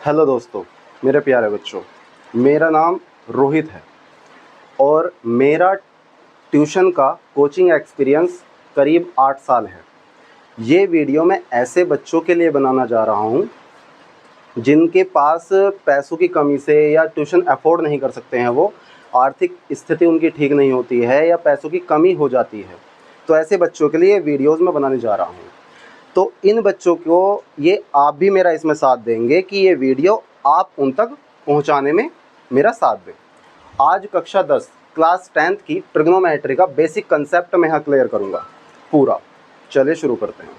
Hello दोस्तों, मेरे प्यारे बच्चों, मेरा नाम रोहित है और मेरा ट्यूशन का कोचिंग एक्सपीरियंस करीब 8 साल है। ये वीडियो मैं ऐसे बच्चों के लिए बनाना जा रहा हूँ जिनके पास पैसों की कमी से या ट्यूशन अफोर्ड नहीं कर सकते हैं, वो आर्थिक स्थिति उनकी ठीक नहीं होती है या पैसों की कमी हो जाती है। तो ऐसे बच्चों के लिए वीडियोज़ मैं बनाने जा रहा हूँ। तो इन बच्चों को ये आप भी मेरा इसमें साथ देंगे कि ये वीडियो आप उन तक पहुंचाने में मेरा साथ दें। आज कक्षा 10 क्लास 10th की ट्रिग्नोमेट्री का बेसिक कंसेप्ट मैं यहाँ क्लियर करूँगा पूरा। चलिए शुरू करते हैं।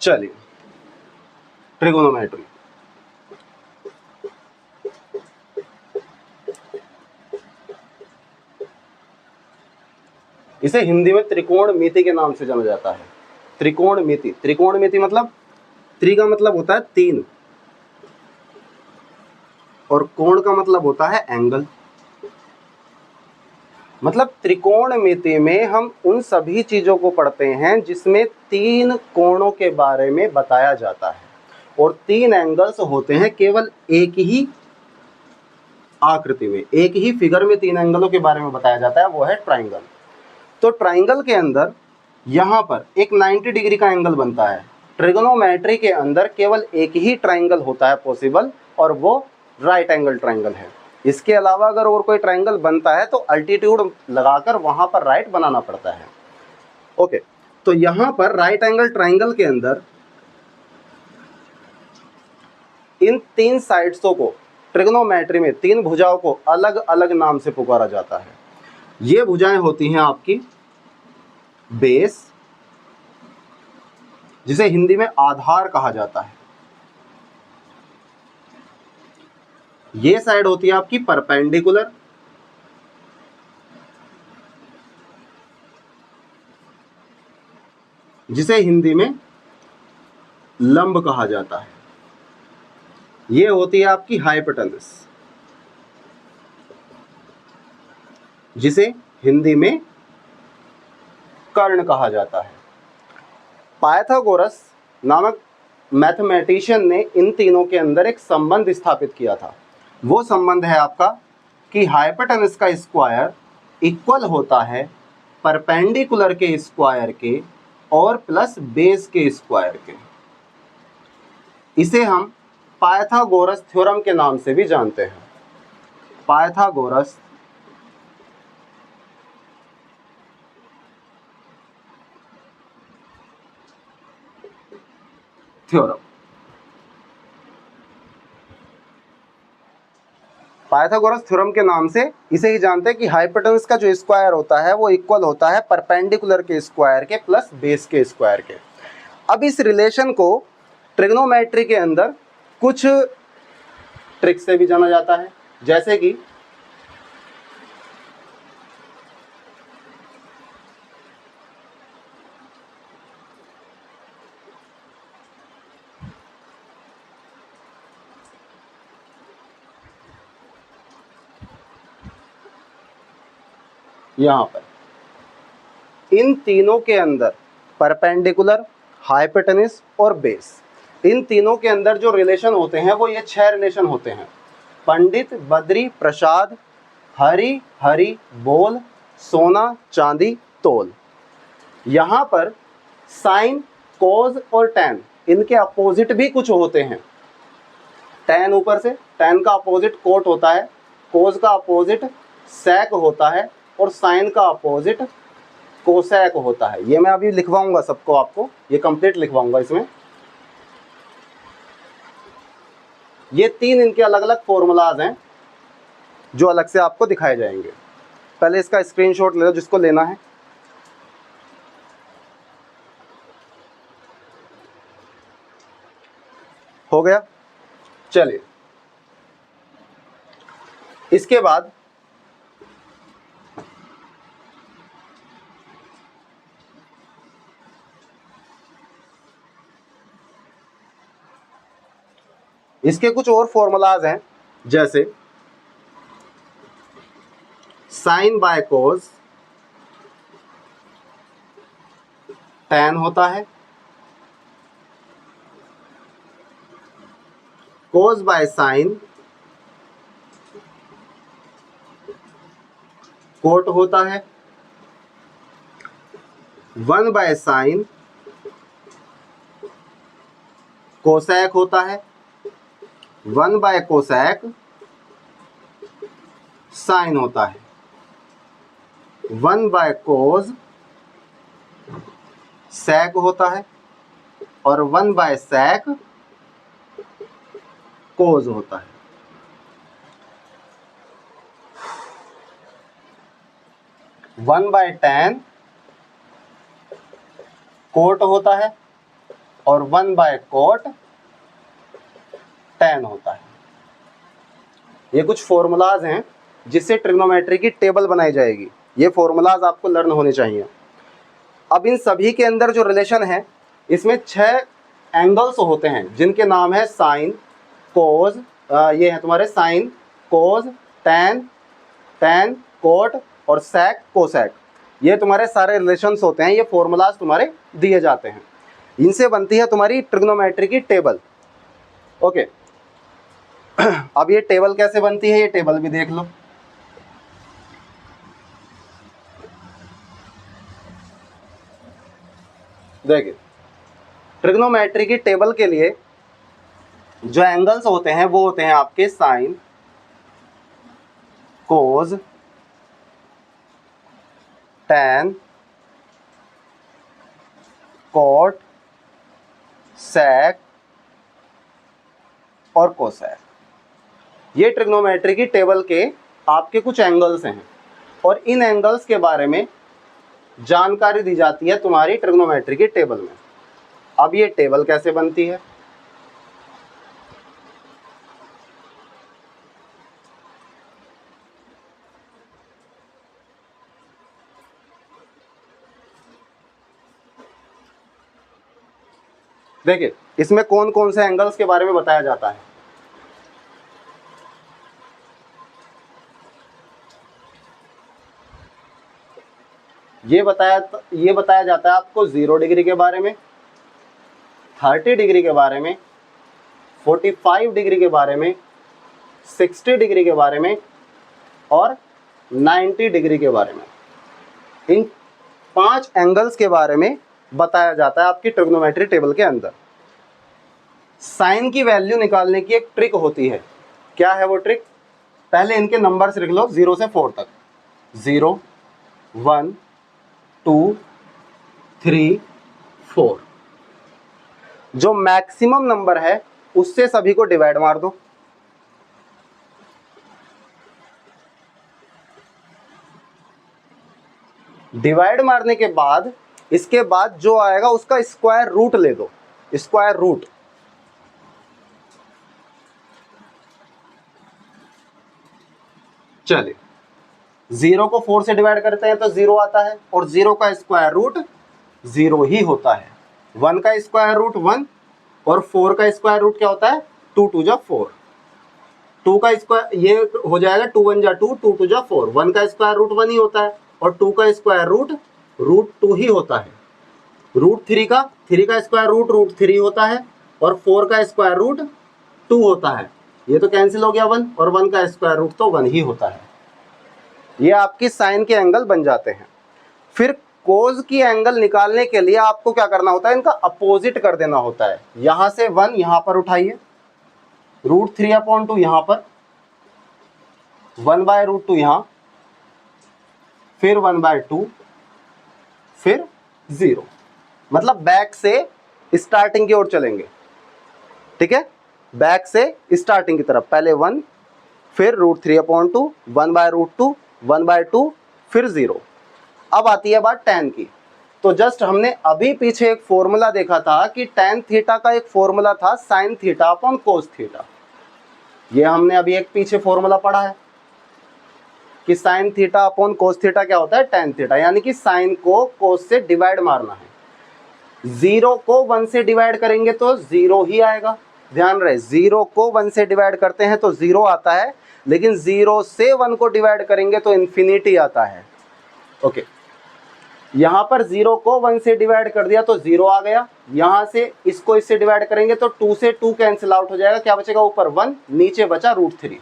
चलिए, ट्रिग्नोमेट्री इसे हिंदी में त्रिकोणमिति के नाम से जाना जाता है। त्रिकोणमिति, त्रिकोणमिति मतलब त्रि का मतलब होता है 3 और कोण का मतलब होता है एंगल। मतलब त्रिकोणमिति में हम उन सभी चीज़ों को पढ़ते हैं जिसमें 3 कोणों के बारे में बताया जाता है और 3 एंगल्स होते हैं केवल एक ही आकृति में, एक ही फिगर में 3 एंगलों के बारे में बताया जाता है, वो है ट्राइंगल। तो ट्राइंगल के अंदर यहाँ पर एक 90 डिग्री का एंगल बनता है। ट्रिग्नोमेट्री के अंदर केवल एक ही ट्राइंगल होता है पॉसिबल और वो राइट एंगल ट्राइंगल है। इसके अलावा अगर और कोई ट्राइंगल बनता है तो अल्टीट्यूड लगाकर वहाँ पर राइट बनाना पड़ता है। ओके, तो यहाँ पर राइट एंगल ट्राइंगल के अंदर इन 3 साइड्सों को ट्रिग्नोमेट्री में 3 भुजाओं को अलग अलग नाम से पुकारा जाता है। ये भुजाएं होती हैं आपकी बेस, जिसे हिंदी में आधार कहा जाता है। ये साइड होती है आपकी परपेंडिकुलर, जिसे हिंदी में लंब कहा जाता है। ये होती है आपकी हाइपोटेनस, जिसे हिंदी में कर्ण कहा जाता है। पाइथागोरस नामक मैथमेटिशियन ने इन तीनों के अंदर एक संबंध स्थापित किया था। वो संबंध है आपका कि हाइपोटेनस का स्क्वायर इक्वल होता है परपेंडिकुलर के स्क्वायर के और प्लस बेस के स्क्वायर के। इसे हम पाइथागोरस थ्योरम के नाम से भी जानते हैं। Pythagoras theorem. पाइथागोरस थ्योरम के नाम से इसे ही जानते हैं कि हाइपोटेनस का जो स्क्वायर होता है वो इक्वल होता है परपेंडिकुलर के स्क्वायर के प्लस बेस के स्क्वायर के। अब इस रिलेशन को ट्रिग्नोमेट्री के अंदर कुछ ट्रिक से भी जाना जाता है, जैसे कि यहाँ पर इन तीनों के अंदर परपेंडिकुलर, हाइपोटेनस और बेस, इन तीनों के अंदर जो रिलेशन होते हैं वो ये 6 रिलेशन होते हैं। पंडित, बद्री, प्रसाद, हरि हरि बोल, सोना चांदी तोल। यहाँ पर साइन, कोज और टैन, इनके अपोजिट भी कुछ होते हैं। टैन ऊपर से, टैन का अपोजिट कोट होता है, कोज का अपोजिट सेक होता है और साइन का अपोजिट कोसेक होता है। ये मैं अभी लिखवाऊंगा सबको, आपको ये कंप्लीट लिखवाऊंगा इसमें। ये 3 इनके अलग अलग फॉर्मूलाज हैं जो अलग से आपको दिखाए जाएंगे। पहले इसका स्क्रीनशॉट ले लो जिसको लेना है। हो गया। चलिए, इसके बाद इसके कुछ और फॉर्मूलाज हैं, जैसे साइन बाय कोस टैन होता है, कोस बाय साइन कोट होता है, 1 बाय साइन कोसैक होता है, 1 बाय कोसैक साइन होता है, 1 बाय कोस सैक होता है और 1 बाय सैक कोस होता है। 1 बाय टैन कोट होता है और 1 बाय कोट टैन होता है। ये कुछ फॉर्मूलाज हैं जिससे ट्रिग्नोमेट्री की टेबल बनाई जाएगी। ये फॉर्मूलाज आपको लर्न होने चाहिए। अब इन सभी के अंदर जो रिलेशन है, इसमें 6 एंगल्स होते हैं जिनके नाम है साइन, कोस, ये है तुम्हारे साइन, कोस, टैन, टैन, कोट और सैक, कोसैक। ये तुम्हारे सारे रिलेशंस होते हैं, ये फॉर्मूलाज तुम्हारे दिए जाते हैं। इनसे बनती है तुम्हारी ट्रिग्नोमेट्री की टेबल। ओके, अब ये टेबल कैसे बनती है, ये टेबल भी देख लो। देखिए, ट्रिग्नोमेट्री की टेबल के लिए जो एंगल्स होते हैं वो होते हैं आपके साइन, कोस, टैन, कोट, सैक और कोसैक। ये ट्रिग्नोमेट्री की टेबल के आपके कुछ एंगल्स हैं और इन एंगल्स के बारे में जानकारी दी जाती है तुम्हारी ट्रिग्नोमेट्री की टेबल में। अब ये टेबल कैसे बनती है, देखिए इसमें कौन कौन से एंगल्स के बारे में बताया जाता है। ये बताया जाता है आपको 0 डिग्री के बारे में, 30 डिग्री के बारे में, 45 डिग्री के बारे में, 60 डिग्री के बारे में और 90 डिग्री के बारे में। इन 5 एंगल्स के बारे में बताया जाता है आपकी ट्रिग्नोमेट्री टेबल के अंदर। साइन की वैल्यू निकालने की एक ट्रिक होती है। क्या है वो ट्रिक? पहले इनके नंबर्स लिख लो 0 से 4 तक। 0, 1, 2, 3, 4। जो मैक्सिमम नंबर है उससे सभी को डिवाइड मार दो। डिवाइड मारने के बाद इसके बाद जो आएगा उसका स्क्वायर रूट ले दो। स्क्वायर रूट, चलिए 0 को 4 से डिवाइड करते हैं तो 0 आता है और 0 का स्क्वायर रूट 0 ही होता है। 1 का स्क्वायर रूट 1 और 4 का स्क्वायर रूट क्या होता है? 2 2 जा 4। 2 का स्क्वायर ये हो जाएगा 2 1 जा 2, 2 2 जा 4। 1 का स्क्वायर रूट 1 ही होता है और 2 का स्क्वायर रूट 2 ही होता है। रूट 3 का स्क्वायर रूट 3 होता है और 4 का स्क्वायर रूट 2 होता है। ये तो कैंसिल हो गया 1 और 1 का स्क्वायर रूट तो 1 ही होता है। ये आपकी साइन के एंगल बन जाते हैं। फिर कोस की एंगल निकालने के लिए आपको क्या करना होता है? इनका अपोजिट कर देना होता है। यहां से 1 यहां पर उठाइए, √3/2 यहां पर, 1/√2 यहां, फिर 1/2, फिर 0। मतलब बैक से स्टार्टिंग की ओर चलेंगे। ठीक है, बैक से स्टार्टिंग की तरफ। पहले 1, फिर √3/2, 1/√2, 1/2, फिर 0। अब आती है बात tan की। तो जस्ट हमने अभी पीछे एक फॉर्मूला देखा था कि tan थीटा का एक फॉर्मूला था sin θ/cos θ। ये हमने अभी एक पीछे फॉर्मूला पढ़ा है कि sin θ/cos θ क्या होता है? tan θ। यानी कि sin को cos से डिवाइड मारना है। 0 को 1 से डिवाइड करेंगे तो 0 ही आएगा। ध्यान रहे, 0 को 1 से डिवाइड करते हैं तो 0 आता है, लेकिन 0 से 1 को डिवाइड करेंगे तो इन्फिनिटी आता है। ओके, यहाँ पर 0 को 1 से डिवाइड कर दिया तो 0 आ गया, यहाँ से इसको इससे डिवाइड करेंगे तो 2 से 2 कैंसिल आउट हो जाएगा, क्या बचेगा ऊपर 1, नीचे बचा √3,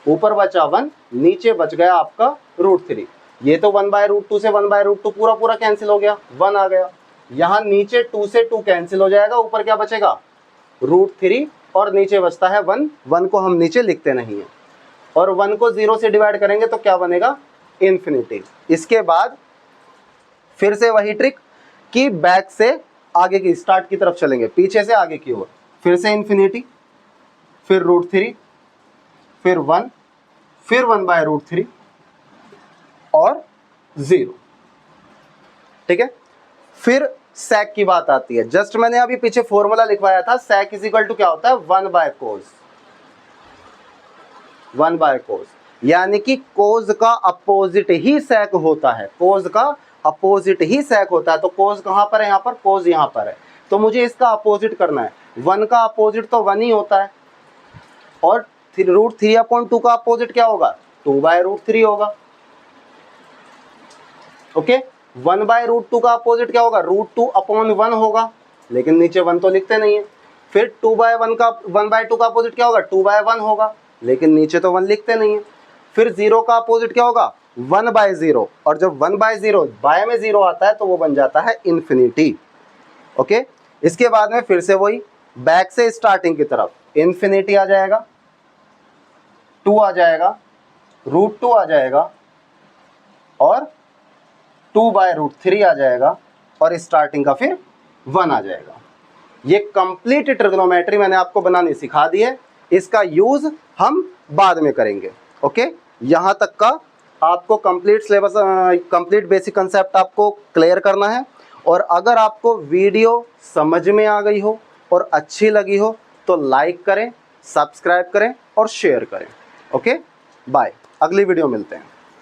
ऊपर बचा 1, नीचे बच गया आपका √3। ये तो 1/√2 से 1/√2 पूरा पूरा कैंसिल हो गया, 1 आ गया, यहाँ नीचे 2 से 2 कैंसिल हो जाएगा, ऊपर क्या बचेगा √3 और नीचे बचता है 1, 1 को हम नीचे लिखते नहीं है, और 1 को 0 से डिवाइड करेंगे तो क्या बनेगा इन्फिनिटी। इसके बाद फिर से वही ट्रिक कि बैक से आगे की स्टार्ट की तरफ चलेंगे, पीछे से आगे की ओर, फिर से इन्फिनिटी, फिर √3, फिर 1, फिर 1/√3 और 0। ठीक है, फिर sec की बात आती है। जस्ट मैंने अभी पीछे फॉर्मूला लिखवाया था, sec इज टू क्या होता है 1/cos, 1/cos, यानी कि cos का अपोजिट ही sec होता है, cos का अपोजिट ही sec होता है। तो cos कहां पर है, यहाँ पर cos यहाँ पर है, तो मुझे इसका अपोजिट करना है। 1 का अपोजिट तो 1 ही होता है, और √3/2 का अपोजिट क्या होगा 2/√3 होगा। ओके, 1/√2 का अपोजिट क्या होगा √2/1 होगा, लेकिन नीचे 1 तो लिखते नहीं है। फिर 2/1 का 1/2 का अपोजिट क्या होगा 2/1 होगा, लेकिन नीचे तो 1 लिखते नहीं है। फिर 0 का अपोजिट क्या होगा 1/0, और जब 1/0 बाय में 0 आता है तो वो बन जाता है इन्फिनिटी। ओके, इसके बाद में फिर से वही बैक से स्टार्टिंग की तरफ, इन्फिनिटी आ जाएगा, 2 आ जाएगा, √2 आ जाएगा, और 2/√3 आ जाएगा, और स्टार्टिंग का फिर 1 आ जाएगा। ये कंप्लीट ट्रिग्नोमेट्री मैंने आपको बनानी सिखा दी है, इसका यूज हम बाद में करेंगे। ओके, यहाँ तक का आपको complete syllabus, complete basic concept आपको क्लियर करना है। और अगर आपको वीडियो समझ में आ गई हो और अच्छी लगी हो तो लाइक करें, सब्सक्राइब करें और शेयर करें। ओके, बाय, अगली वीडियो मिलते हैं।